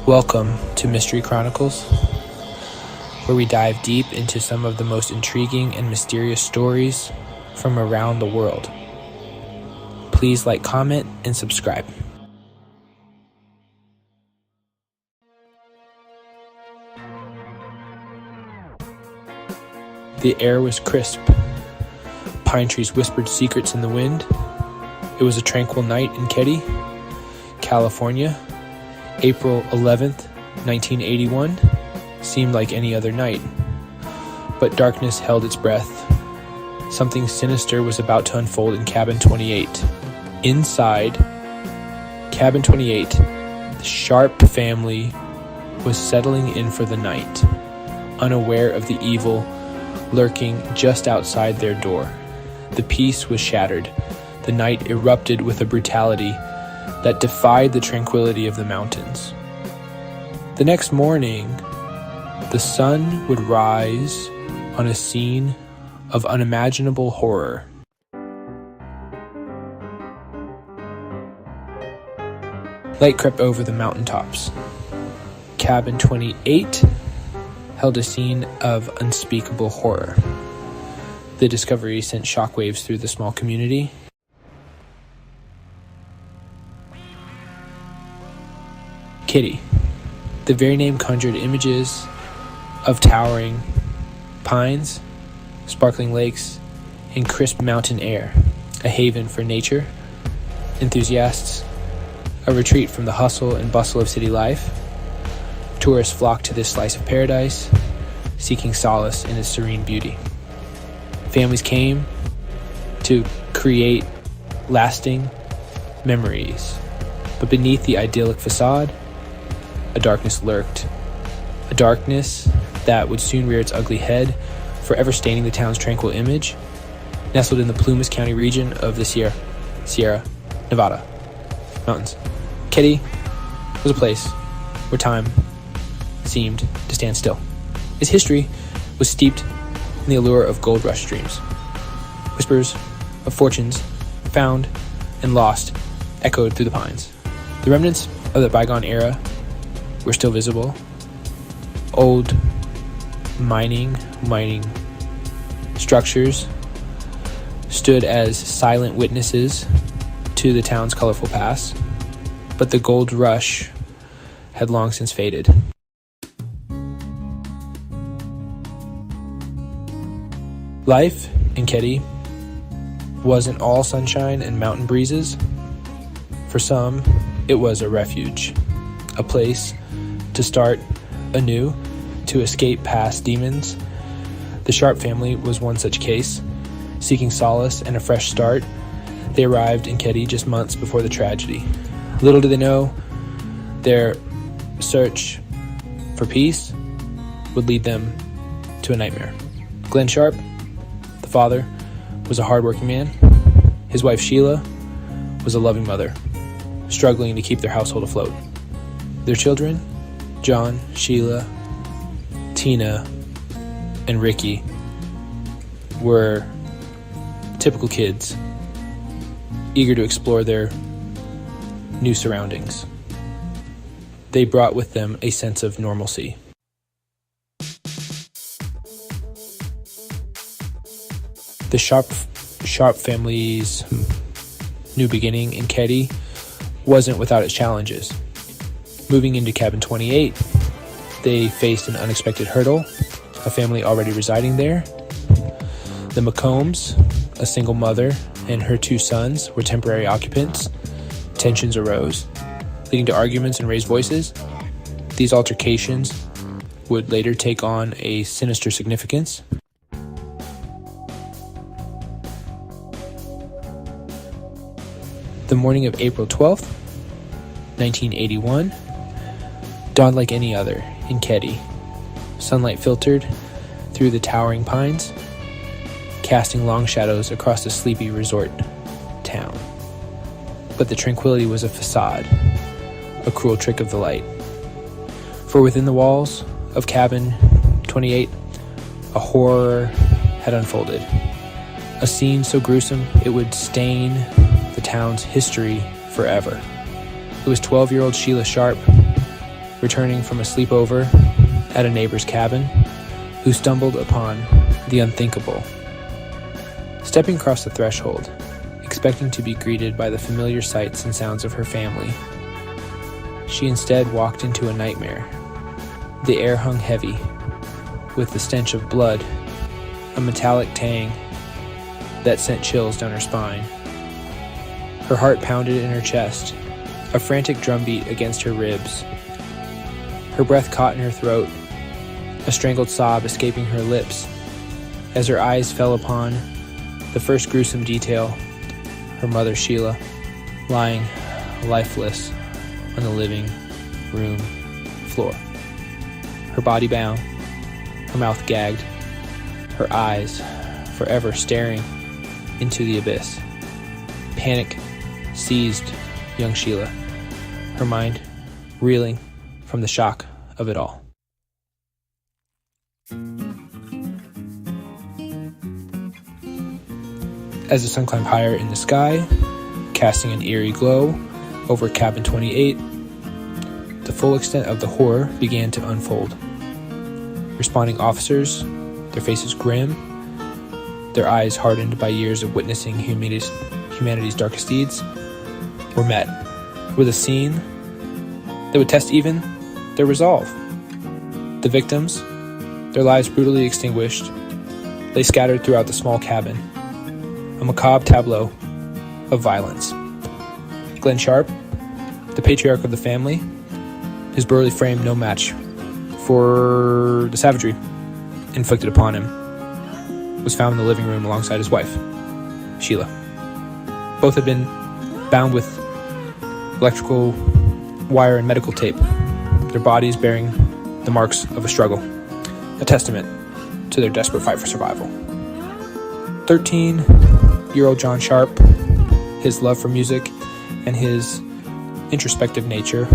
Welcome to Mystery Chronicles, where we dive deep into some of the most intriguing and mysterious stories from around the world. Please like, comment, and subscribe. The air was crisp. Pine trees whispered secrets in the wind. It was a tranquil night in Keddie, California. April 11th, 1981 seemed like any other night, but darkness held its breath. Something sinister was about to unfold in Cabin 28. Inside Cabin 28, the Sharp family was settling in for the night, unaware of the evil lurking just outside their door. The peace was shattered. The night erupted with a brutality that defied the tranquility of the mountains. The next morning, the sun would rise on a scene of unimaginable horror. Light crept over the mountaintops. Cabin 28 held a scene of unspeakable horror. The discovery sent shockwaves through the small community. Keddie. The very name conjured images of towering pines, sparkling lakes, and crisp mountain air, a haven for nature enthusiasts, a retreat from the hustle and bustle of city life. Tourists flocked to this slice of paradise, seeking solace in its serene beauty. Families came to create lasting memories, but beneath the idyllic facade, a darkness lurked. A darkness that would soon rear its ugly head, forever staining the town's tranquil image. Nestled in the Plumas County region of the Sierra Nevada mountains, Keddie was a place where time seemed to stand still. Its history was steeped in the allure of gold rush dreams. Whispers of fortunes found and lost echoed through the pines. The remnants of the bygone era were still visible. Old mining structures stood as silent witnesses to the town's colorful past, but the gold rush had long since faded. Life in Keddie wasn't all sunshine and mountain breezes. For some, it was a refuge, a place to start anew, to escape past demons. The Sharp family was one such case. Seeking solace and a fresh start, they arrived in Keddie just months before the tragedy. Little did they know, their search for peace would lead them to a nightmare. Glenn Sharp, the father, was a hardworking man. His wife Sheila was a loving mother, struggling to keep their household afloat. Their children, John, Sheila, Tina, and Ricky, were typical kids, eager to explore their new surroundings. They brought with them a sense of normalcy. The Sharp family's new beginning in Keddie wasn't without its challenges. Moving into Cabin 28, they faced an unexpected hurdle, a family already residing there. The McCombs, a single mother, and her two sons were temporary occupants. Tensions arose, leading to arguments and raised voices. These altercations would later take on a sinister significance. The morning of April 12th, 1981, dawned like any other in Keddie. Sunlight filtered through the towering pines, casting long shadows across the sleepy resort town. But the tranquility was a facade, a cruel trick of the light. For within the walls of Cabin 28, a horror had unfolded. A scene so gruesome it would stain the town's history forever. It was 12-year-old Sheila Sharp returning from a sleepover at a neighbor's cabin, who stumbled upon the unthinkable. Stepping across the threshold, expecting to be greeted by the familiar sights and sounds of her family, she instead walked into a nightmare. The air hung heavy, with the stench of blood, a metallic tang that sent chills down her spine. Her heart pounded in her chest, a frantic drumbeat against her ribs. Her breath caught in her throat, a strangled sob escaping her lips, as her eyes fell upon the first gruesome detail, her mother Sheila, lying lifeless on the living room floor. Her body bound, her mouth gagged, her eyes forever staring into the abyss. Panic seized young Sheila, her mind reeling from the shock of it all. As the sun climbed higher in the sky, casting an eerie glow over Cabin 28, the full extent of the horror began to unfold. Responding officers, their faces grim, their eyes hardened by years of witnessing humanity's darkest deeds, were met with a scene that would test even their resolve. The victims, their lives brutally extinguished, lay scattered throughout the small cabin, a macabre tableau of violence. Glenn Sharp, the patriarch of the family, his burly frame no match for the savagery inflicted upon him, was found in the living room alongside his wife, Sheila. Both had been bound with electrical wire and medical tape, their bodies bearing the marks of a struggle, a testament to their desperate fight for survival. 13-year-old John Sharp, his love for music and his introspective nature,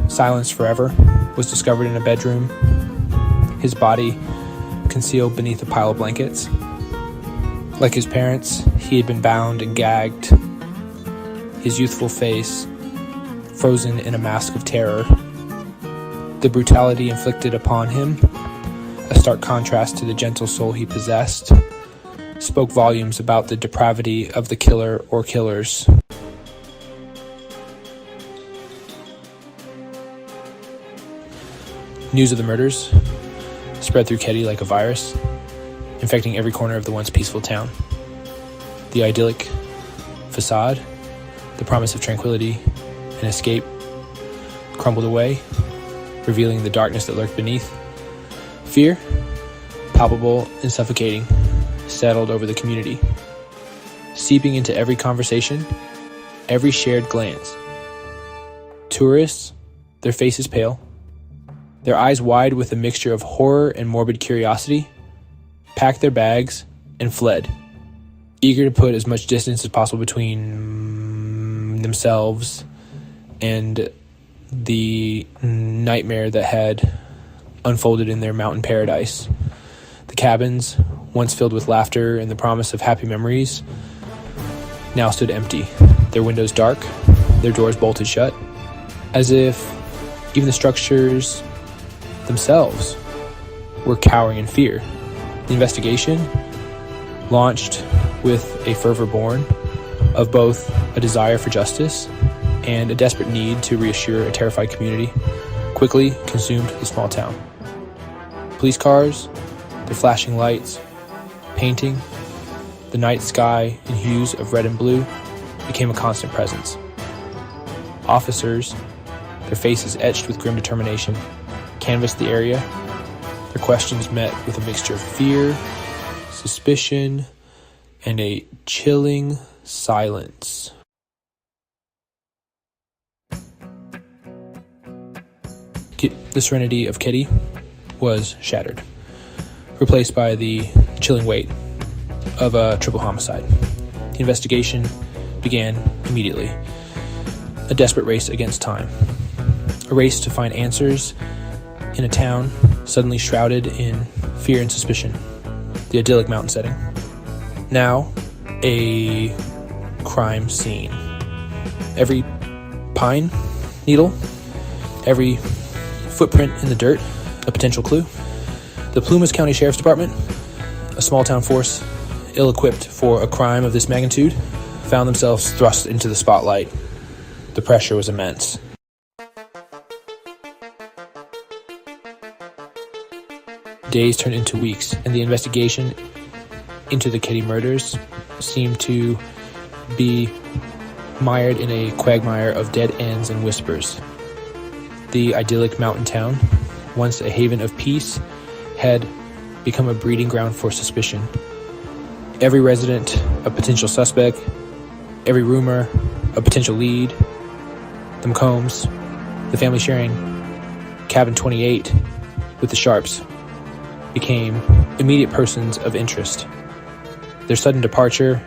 silenced forever, was discovered in a bedroom, his body concealed beneath a pile of blankets. Like his parents, he had been bound and gagged, his youthful face frozen in a mask of terror. The brutality inflicted upon him, a stark contrast to the gentle soul he possessed, spoke volumes about the depravity of the killer or killers. News of the murders spread through Keddie like a virus, infecting every corner of the once peaceful town. The idyllic facade, the promise of tranquility and escape, crumbled away, revealing the darkness that lurked beneath. Fear, palpable and suffocating, settled over the community, seeping into every conversation, every shared glance. Tourists, their faces pale, their eyes wide with a mixture of horror and morbid curiosity, packed their bags and fled, eager to put as much distance as possible between themselves and the nightmare that had unfolded in their mountain paradise. The cabins, once filled with laughter and the promise of happy memories, now stood empty, their windows dark, their doors bolted shut, as if even the structures themselves were cowering in fear. The investigation, launched with a fervor born of both a desire for justice and a desperate need to reassure a terrified community, quickly consumed the small town. Police cars, their flashing lights, painting the night sky in hues of red and blue, became a constant presence. Officers, their faces etched with grim determination, canvassed the area, their questions met with a mixture of fear, suspicion, and a chilling silence. The serenity of Keddie was shattered, replaced by the chilling weight of a triple homicide. The investigation began immediately. A desperate race against time. A race to find answers in a town suddenly shrouded in fear and suspicion. The idyllic mountain setting. Now, a crime scene. Every pine needle, every footprint in the dirt, a potential clue. The Plumas County Sheriff's Department, a small-town force ill-equipped for a crime of this magnitude, found themselves thrust into the spotlight. The pressure was immense. Days turned into weeks, and the investigation into the Keddie murders seemed to be mired in a quagmire of dead ends and whispers. The idyllic mountain town, once a haven of peace, had become a breeding ground for suspicion. Every resident a potential suspect, every rumor a potential lead. The McCombs, the family sharing Cabin 28 with the Sharps, became immediate persons of interest. Their sudden departure,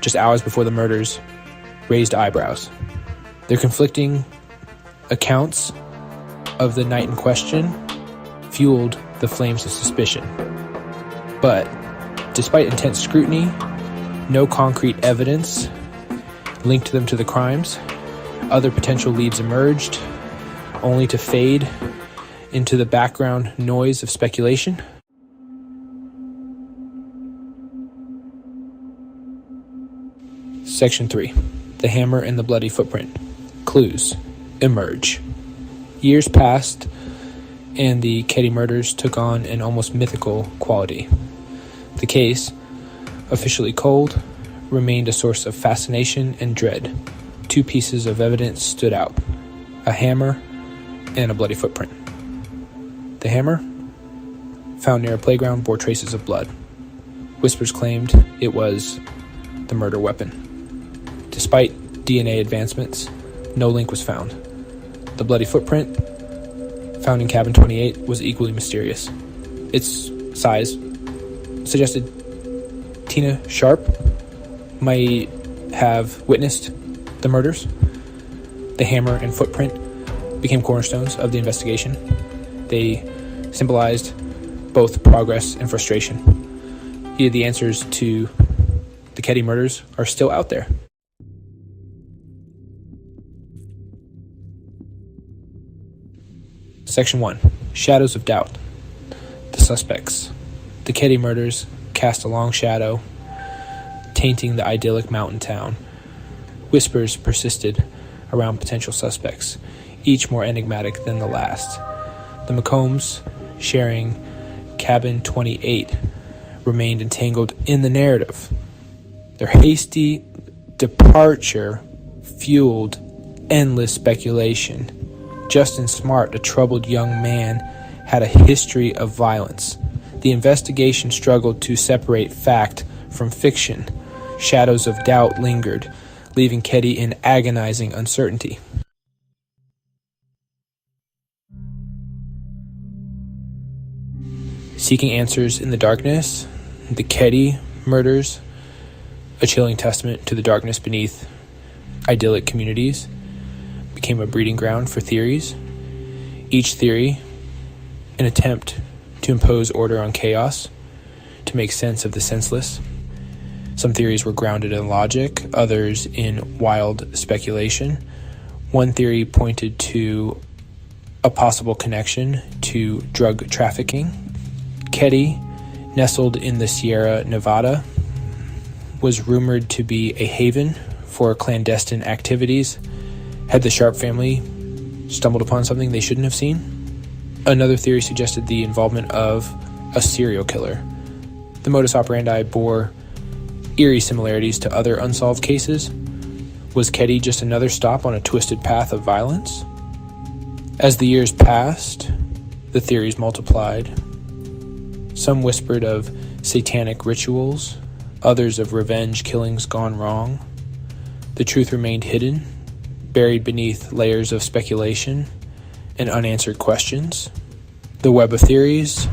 just hours before the murders, raised eyebrows. Their conflicting accounts of the night in question fueled the flames of suspicion. But despite intense scrutiny, no concrete evidence linked them to the crimes. Other potential leads emerged, only to fade into the background noise of speculation. Section 3. The Hammer and the Bloody Footprint. Clues emerge. Years passed, and the Keddie murders took on an almost mythical quality. The case, officially cold, remained a source of fascination and dread. Two pieces of evidence stood out: a hammer and a bloody footprint. The hammer, found near a playground, bore traces of blood. Whispers claimed it was the murder weapon. Despite DNA advancements, no link was found. The bloody footprint, found in Cabin 28, was equally mysterious. Its size suggested Tina Sharp might have witnessed the murders. The hammer and footprint became cornerstones of the investigation. They symbolized both progress and frustration. Yet the answers to the Keddie murders are still out there. Section 1. Shadows of Doubt. The suspects. The Keddie murders cast a long shadow, tainting the idyllic mountain town. Whispers persisted around potential suspects, each more enigmatic than the last. The McCombs, sharing Cabin 28, remained entangled in the narrative. Their hasty departure fueled endless speculation. Justin Smart, a troubled young man, had a history of violence. The investigation struggled to separate fact from fiction. Shadows of doubt lingered, leaving Keddie in agonizing uncertainty. Seeking answers in the darkness, the Keddie murders, a chilling testament to the darkness beneath idyllic communities, became a breeding ground for theories. Each theory an attempt to impose order on chaos, to make sense of the senseless. Some theories were grounded in logic, others in wild speculation. One theory pointed to a possible connection to drug trafficking. Keddie, nestled in the Sierra Nevada, was rumored to be a haven for clandestine activities. Had the Sharp family stumbled upon something they shouldn't have seen? Another theory suggested the involvement of a serial killer. The modus operandi bore eerie similarities to other unsolved cases. Was Keddie just another stop on a twisted path of violence? As the years passed, the theories multiplied. Some whispered of satanic rituals, others of revenge killings gone wrong. The truth remained hidden, buried beneath layers of speculation and unanswered questions. The web of theories,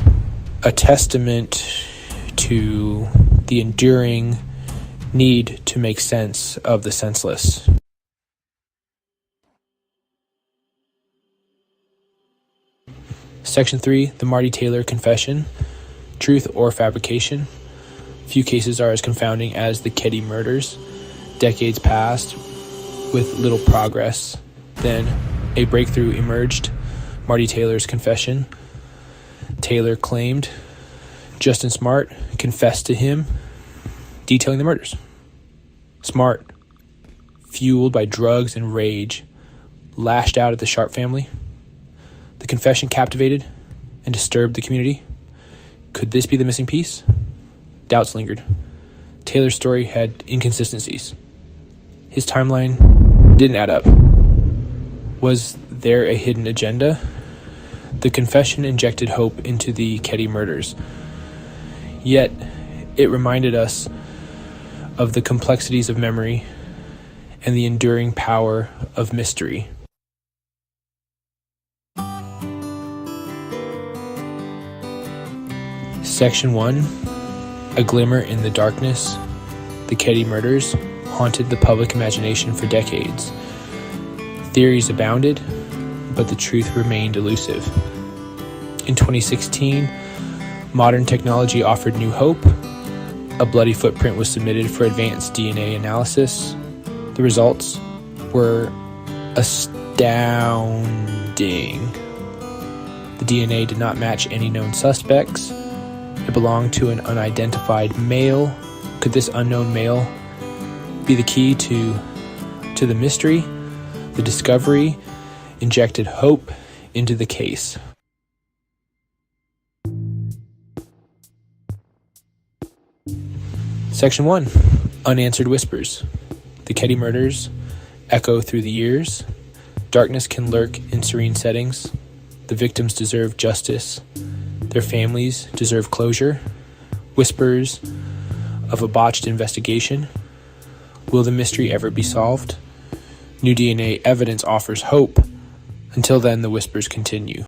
a testament to the enduring need to make sense of the senseless. Section 3, the Marty Taylor Confession, Truth or Fabrication. Few cases are as confounding as the Keddie murders. Decades passed with little progress. Then a breakthrough emerged. Marty Taylor's confession. Taylor claimed Justin Smart confessed to him detailing the murders. Smart, fueled by drugs and rage, lashed out at the Sharp family. The confession captivated and disturbed the community. Could this be the missing piece? Doubts lingered. Taylor's story had inconsistencies. His timeline didn't add up. Was there a hidden agenda? The confession injected hope into the Keddie murders. Yet, it reminded us of the complexities of memory and the enduring power of mystery. Section 1, A Glimmer in the Darkness. The Keddie murders haunted the public imagination for decades. Theories abounded, but the truth remained elusive. In 2016, modern technology offered new hope. A bloody footprint was submitted for advanced DNA analysis. The results were astounding. The DNA did not match any known suspects. It belonged to an unidentified male. Could this unknown male be the key to the mystery? The discovery injected hope into the case. Section 1, Unanswered Whispers. The Keddie murders echo through the years. Darkness can lurk in serene settings. The victims deserve justice. Their families deserve closure. Whispers of a botched investigation. Will the mystery ever be solved? New DNA evidence offers hope. Until then, the whispers continue.